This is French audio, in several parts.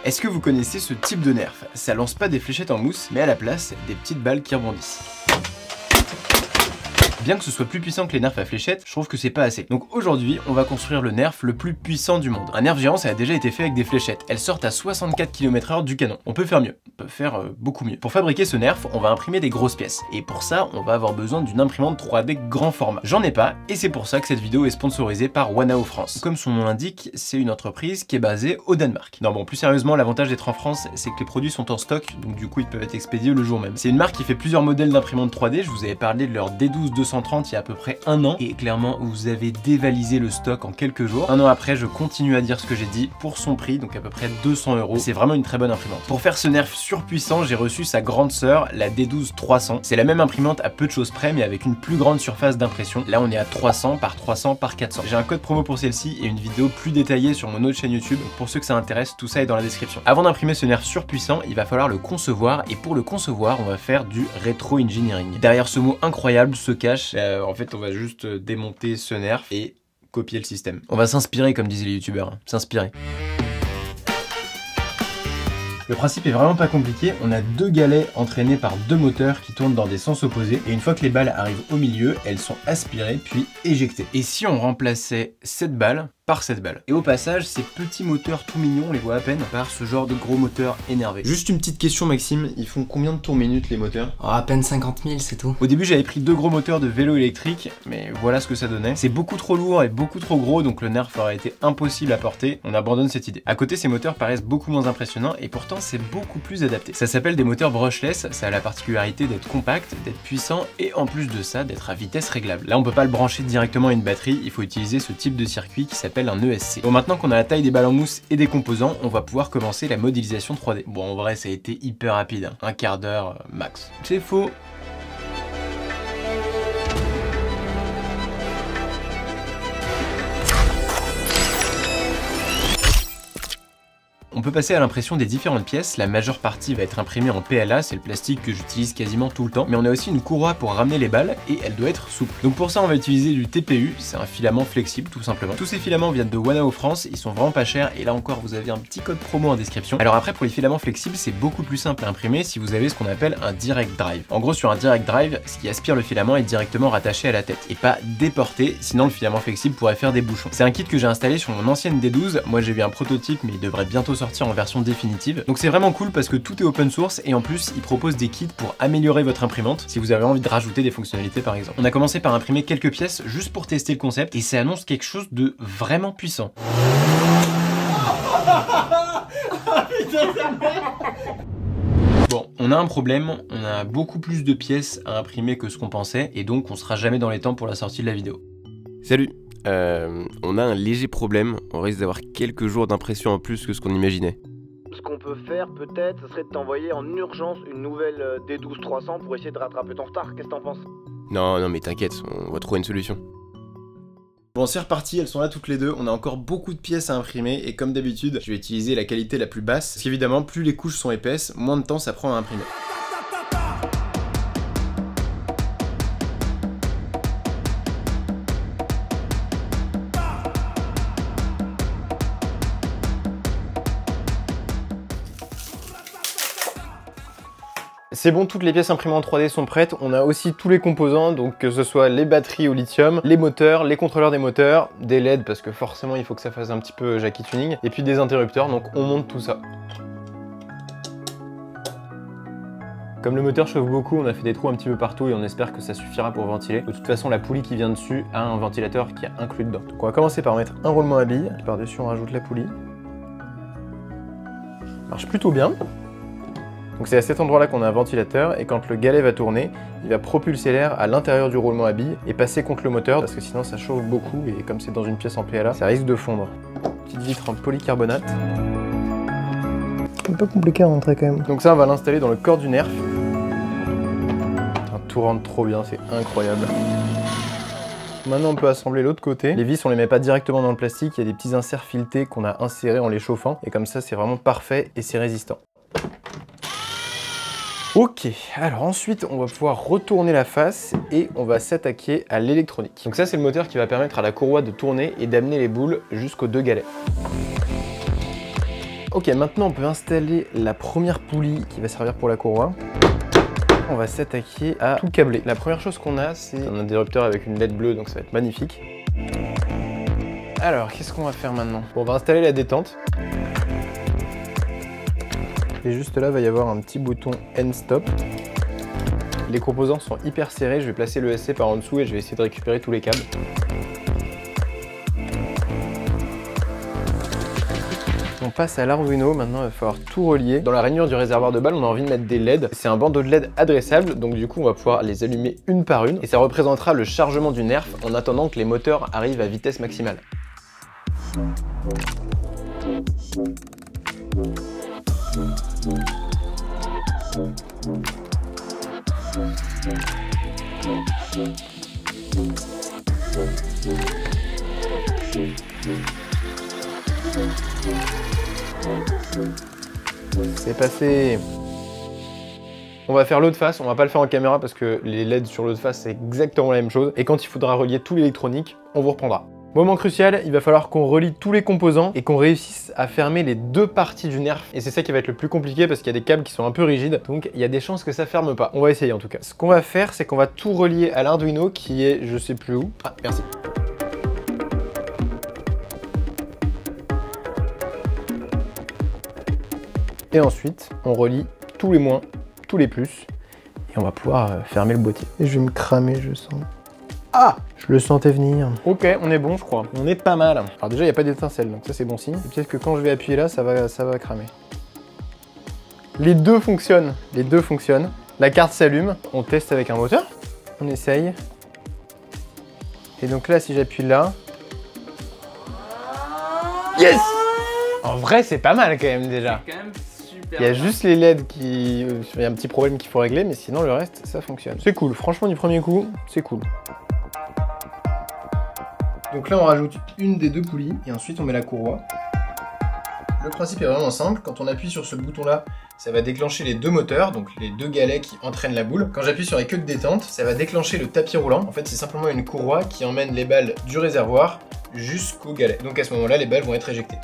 Est-ce que vous connaissez ce type de nerf? Ça lance pas des fléchettes en mousse, mais à la place, des petites balles qui rebondissent. Bien que ce soit plus puissant que les nerfs à fléchettes, je trouve que c'est pas assez. Donc aujourd'hui, on va construire le nerf le plus puissant du monde. Un nerf géant, ça a déjà été fait avec des fléchettes. Elles sortent à 64 km/h du canon. On peut faire mieux, on peut faire beaucoup mieux. Pour fabriquer ce nerf, on va imprimer des grosses pièces. Et pour ça, on va avoir besoin d'une imprimante 3D grand format. J'en ai pas, et c'est pour ça que cette vidéo est sponsorisée par Wanao France. Comme son nom l'indique, c'est une entreprise qui est basée au Danemark. Non bon, plus sérieusement, l'avantage d'être en France, c'est que les produits sont en stock, donc du coup ils peuvent être expédiés le jour même. C'est une marque qui fait plusieurs modèles d'imprimantes 3D, je vous avais parlé de leur D12-230 il y a à peu près un an, et clairement vous avez dévalisé le stock en quelques jours. Un an après, je continue à dire ce que j'ai dit, pour son prix, donc à peu près 200 €. C'est vraiment une très bonne imprimante. Pour faire ce nerf surpuissant, j'ai reçu sa grande sœur, la D12-300. C'est la même imprimante à peu de choses près, mais avec une plus grande surface d'impression. Là on est à 300 par 300 par 400. J'ai un code promo pour celle-ci et une vidéo plus détaillée sur mon autre chaîne YouTube. Donc pour ceux que ça intéresse, tout ça est dans la description. Avant d'imprimer ce nerf surpuissant, il va falloir le concevoir, et pour le concevoir, on va faire du rétro-engineering. Derrière ce mot incroyable se cache, en fait on va juste démonter ce nerf et copier le système. On va s'inspirer, comme disaient les youtubeurs, hein. S'inspirer. Le principe est vraiment pas compliqué, on a deux galets entraînés par deux moteurs qui tournent dans des sens opposés, et une fois que les balles arrivent au milieu, elles sont aspirées puis éjectées. Et si on remplaçait cette balle par cette balle? Et au passage, ces petits moteurs tout mignons, on les voit à peine par ce genre de gros moteurs énervés. Juste une petite question Maxime, ils font combien de tours minutes les moteurs? Oh, à peine 50 000, c'est tout. Au début j'avais pris deux gros moteurs de vélo électrique, mais voilà ce que ça donnait. C'est beaucoup trop lourd et beaucoup trop gros, donc le nerf aurait été impossible à porter, on abandonne cette idée. À côté, ces moteurs paraissent beaucoup moins impressionnants, et pourtant c'est beaucoup plus adapté. Ça s'appelle des moteurs brushless, ça a la particularité d'être compact, d'être puissant, et en plus de ça, d'être à vitesse réglable. Là on peut pas le brancher directement à une batterie, il faut utiliser ce type de circuit qui s'appelle un ESC. Bon, maintenant qu'on a la taille des balles en mousse et des composants, on va pouvoir commencer la modélisation 3D. Bon, en vrai ça a été hyper rapide, hein. Un quart d'heure max. C'est faux. On peut passer à l'impression des différentes pièces. La majeure partie va être imprimée en PLA, c'est le plastique que j'utilise quasiment tout le temps, mais on a aussi une courroie pour ramener les balles, et elle doit être souple. Donc pour ça on va utiliser du TPU, c'est un filament flexible tout simplement. Tous ces filaments viennent de Wanao France, ils sont vraiment pas chers, et là encore vous avez un petit code promo en description. Alors après, pour les filaments flexibles, c'est beaucoup plus simple à imprimer si vous avez ce qu'on appelle un direct drive. En gros, sur un direct drive, ce qui aspire le filament est directement rattaché à la tête, et pas déporté, sinon le filament flexible pourrait faire des bouchons. C'est un kit que j'ai installé sur mon ancienne D12, moi j'ai vu un prototype mais il devrait bientôt sortir en version définitive. Donc c'est vraiment cool parce que tout est open source, et en plus il propose des kits pour améliorer votre imprimante si vous avez envie de rajouter des fonctionnalités par exemple. On a commencé par imprimer quelques pièces juste pour tester le concept, et ça annonce quelque chose de vraiment puissant. Bon, on a un problème, on a beaucoup plus de pièces à imprimer que ce qu'on pensait, et donc on sera jamais dans les temps pour la sortie de la vidéo. Salut, on a un léger problème, on risque d'avoir quelques jours d'impression en plus que ce qu'on imaginait. Ce qu'on peut faire peut-être, ce serait de t'envoyer en urgence une nouvelle D12-300 pour essayer de rattraper ton retard, qu'est-ce que t'en penses? Non mais t'inquiète, on va trouver une solution. Bon, c'est reparti, elles sont là toutes les deux, on a encore beaucoup de pièces à imprimer, et comme d'habitude, je vais utiliser la qualité la plus basse, parce qu'évidemment, plus les couches sont épaisses, moins de temps ça prend à imprimer. C'est bon, toutes les pièces imprimées en 3D sont prêtes. On a aussi tous les composants, donc que ce soit les batteries au lithium, les moteurs, les contrôleurs des moteurs, des LED parce que forcément il faut que ça fasse un petit peu Jackie Tuning, et puis des interrupteurs, donc on monte tout ça. Comme le moteur chauffe beaucoup, on a fait des trous un petit peu partout et on espère que ça suffira pour ventiler. De toute façon, la poulie qui vient dessus a un ventilateur qui est inclus dedans. Donc on va commencer par mettre un roulement à billes, par-dessus on rajoute la poulie. Marche plutôt bien. Donc c'est à cet endroit-là qu'on a un ventilateur, et quand le galet va tourner, il va propulser l'air à l'intérieur du roulement à billes et passer contre le moteur, parce que sinon ça chauffe beaucoup, et comme c'est dans une pièce en PLA, ça risque de fondre. Petite vitre en polycarbonate. Un peu compliqué à rentrer quand même. Donc ça on va l'installer dans le corps du nerf. Tout rentre trop bien, c'est incroyable. Maintenant on peut assembler l'autre côté. Les vis on les met pas directement dans le plastique, il y a des petits inserts filetés qu'on a insérés en les chauffant, et comme ça c'est vraiment parfait et c'est résistant. Ok, alors ensuite on va pouvoir retourner la face et on va s'attaquer à l'électronique. Donc ça c'est le moteur qui va permettre à la courroie de tourner et d'amener les boules jusqu'aux deux galets. Ok, maintenant on peut installer la première poulie qui va servir pour la courroie. On va s'attaquer à tout câbler. La première chose qu'on a, c'est un interrupteur avec une LED bleue, donc ça va être magnifique. Alors, qu'est-ce qu'on va faire maintenant? Bon, on va installer la détente. Et juste là, il va y avoir un petit bouton End Stop. Les composants sont hyper serrés, je vais placer le SC par en dessous et je vais essayer de récupérer tous les câbles. On passe à l'Arduino, maintenant il va falloir tout relier. Dans la rainure du réservoir de balles, on a envie de mettre des LED. C'est un bandeau de LED adressable, donc du coup on va pouvoir les allumer une par une. Et ça représentera le chargement du nerf en attendant que les moteurs arrivent à vitesse maximale. C'est passé. On va faire l'autre face, on va pas le faire en caméra parce que les LED sur l'autre face c'est exactement la même chose. Et quand il faudra relier tout l'électronique, on vous reprendra. Moment crucial, il va falloir qu'on relie tous les composants et qu'on réussisse à fermer les deux parties du nerf. Et c'est ça qui va être le plus compliqué parce qu'il y a des câbles qui sont un peu rigides, donc il y a des chances que ça ferme pas. On va essayer en tout cas. Ce qu'on va faire, c'est qu'on va tout relier à l'Arduino qui est je sais plus où. Ah, merci. Et ensuite, on relie tous les moins, tous les plus, et on va pouvoir fermer le boîtier. Et je vais me cramer, je sens. Ah! Je le sentais venir. Ok, on est bon, je crois. On est pas mal. Alors déjà, il n'y a pas d'étincelle, donc ça c'est bon signe. Et peut-être que quand je vais appuyer là, ça va cramer. Les deux fonctionnent. Les deux fonctionnent. La carte s'allume. On teste avec un moteur. On essaye. Et donc là, si j'appuie là... Yes! En vrai, c'est pas mal quand même déjà. C'est quand même super. Il y a juste les LED qui... Il y a un petit problème qu'il faut régler, mais sinon le reste, ça fonctionne. C'est cool. Franchement, du premier coup, c'est cool. Donc là, on rajoute une des deux poulies et ensuite on met la courroie. Le principe est vraiment simple. Quand on appuie sur ce bouton-là, ça va déclencher les deux moteurs, donc les deux galets qui entraînent la boule. Quand j'appuie sur les queues de détente, ça va déclencher le tapis roulant. En fait, c'est simplement une courroie qui emmène les balles du réservoir jusqu'au galet. Donc à ce moment-là, les balles vont être éjectées.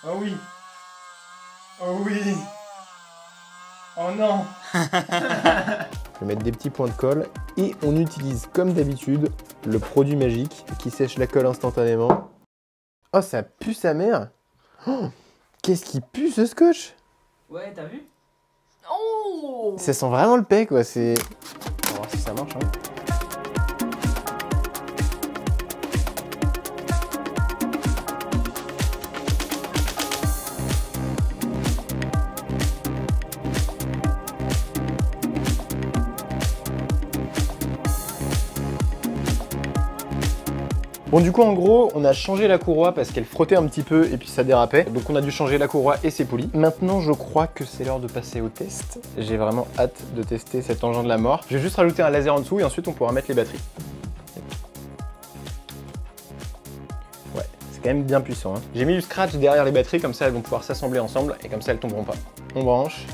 Oh oui. Oh oui. Oh non. Je vais mettre des petits points de colle et on utilise comme d'habitude le produit magique qui sèche la colle instantanément. Oh, ça pue sa mère. Oh, qu'est-ce qui pue ce scotch? Ouais, t'as vu? Oh! Ça sent vraiment le paix quoi, c'est... On va voir si ça marche hein. Bon du coup en gros on a changé la courroie parce qu'elle frottait un petit peu et puis ça dérapait. Donc on a dû changer la courroie et ses poulies. Maintenant je crois que c'est l'heure de passer au test. J'ai vraiment hâte de tester cet engin de la mort. Je vais juste rajouter un laser en dessous et ensuite on pourra mettre les batteries. Ouais, c'est quand même bien puissant hein. J'ai mis du scratch derrière les batteries comme ça elles vont pouvoir s'assembler ensemble et comme ça elles tomberont pas. On branche.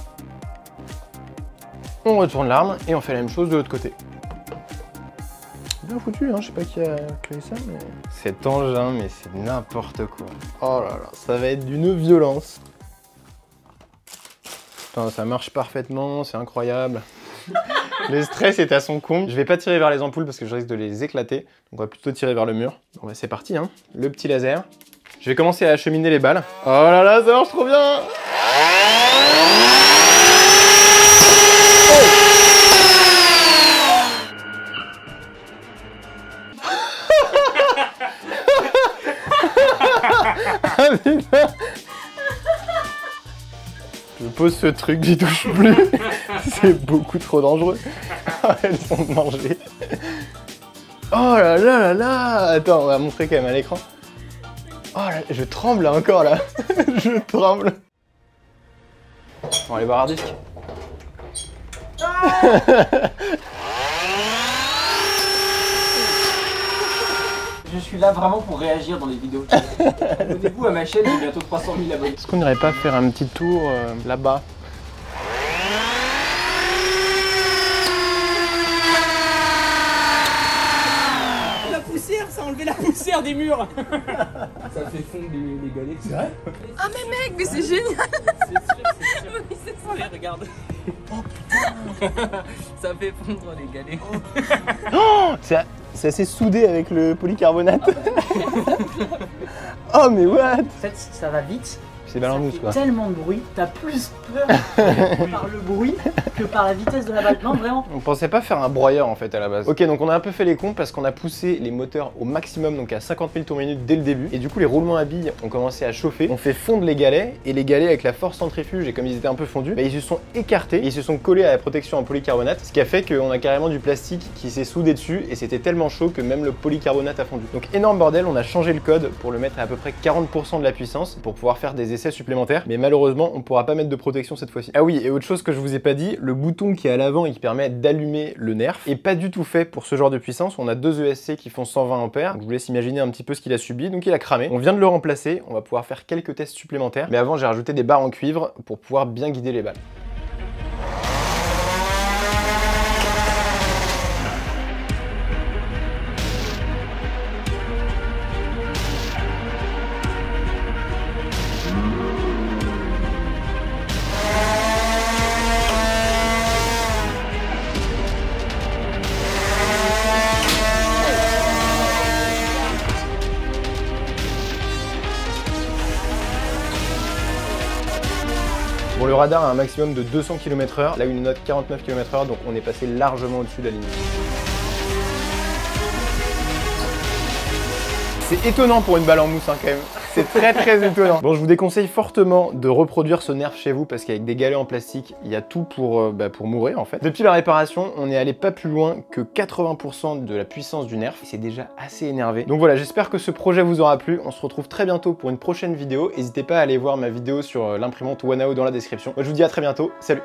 On retourne l'arme et on fait la même chose de l'autre côté. Bien foutu, hein, je sais pas qui a créé ça, mais... Cet engin, mais c'est n'importe quoi. Oh là là, ça va être d'une violence. Putain, ça marche parfaitement, c'est incroyable. Le stress est à son comble. Je vais pas tirer vers les ampoules parce que je risque de les éclater. Donc on va plutôt tirer vers le mur. Bon bah c'est parti, hein. Le petit laser. Je vais commencer à acheminer les balles. Oh là là, ça marche trop bien. Ah putain. Je pose ce truc, j'y touche plus. C'est beaucoup trop dangereux. Elles sont mangées. Oh là là là là. Attends, on va montrer quand même à l'écran. Oh là, je tremble là encore là. Je tremble. On va aller voir Hardisk. Je suis là vraiment pour réagir dans les vidéos. Abonnez-vous à ma chaîne, j'ai bientôt 300 000 abonnés. Est-ce qu'on n'irait pas faire un petit tour là-bas? La poussière, ça a enlevé la poussière des murs. Ça fait fondre les galets. C'est vrai? Ah mais mec, mais c'est génial. C'est sûr. Oui, c'est ça. Allez, regarde. Oh putain. Ça fait fondre les galets. Oh, c'est assez soudé avec le polycarbonate. Oh mais what? En fait, ça va vite. C'est balle en mousse quoi. Tellement de bruit, t'as plus peur par le bruit que par la vitesse de la balle. Non, vraiment. On pensait pas faire un broyeur en fait à la base. Ok, donc on a un peu fait les cons parce qu'on a poussé les moteurs au maximum, donc à 50 000 tours minute dès le début. Et du coup, les roulements à billes ont commencé à chauffer. On fait fondre les galets et les galets avec la force centrifuge et comme ils étaient un peu fondus, bah, ils se sont écartés et ils se sont collés à la protection en polycarbonate, ce qui a fait qu'on a carrément du plastique qui s'est soudé dessus et c'était tellement chaud que même le polycarbonate a fondu. Donc énorme bordel, on a changé le code pour le mettre à peu près 40% de la puissance pour pouvoir faire des essais supplémentaires. Mais malheureusement, on pourra pas mettre de protection cette fois-ci. Ah oui, et autre chose que je vous ai pas dit, le bouton qui est à l'avant et qui permet d'allumer le nerf est pas du tout fait pour ce genre de puissance. On a deux ESC qui font 120 ampères. Je vous laisse imaginer un petit peu ce qu'il a subi. Donc il a cramé. On vient de le remplacer. On va pouvoir faire quelques tests supplémentaires. Mais avant, j'ai rajouté des barres en cuivre pour pouvoir bien guider les balles. Bon, le radar a un maximum de 200 km/h, là une note 49 km/h, donc on est passé largement au-dessus de la ligne. C'est étonnant pour une balle en mousse hein, quand même. C'est très étonnant. Bon, je vous déconseille fortement de reproduire ce nerf chez vous parce qu'avec des galets en plastique, il y a tout pour mourir en fait. Depuis la réparation, on est allé pas plus loin que 80% de la puissance du nerf. C'est déjà assez énervé. Donc voilà, j'espère que ce projet vous aura plu. On se retrouve très bientôt pour une prochaine vidéo. N'hésitez pas à aller voir ma vidéo sur l'imprimante Wanao dans la description. Moi, je vous dis à très bientôt. Salut!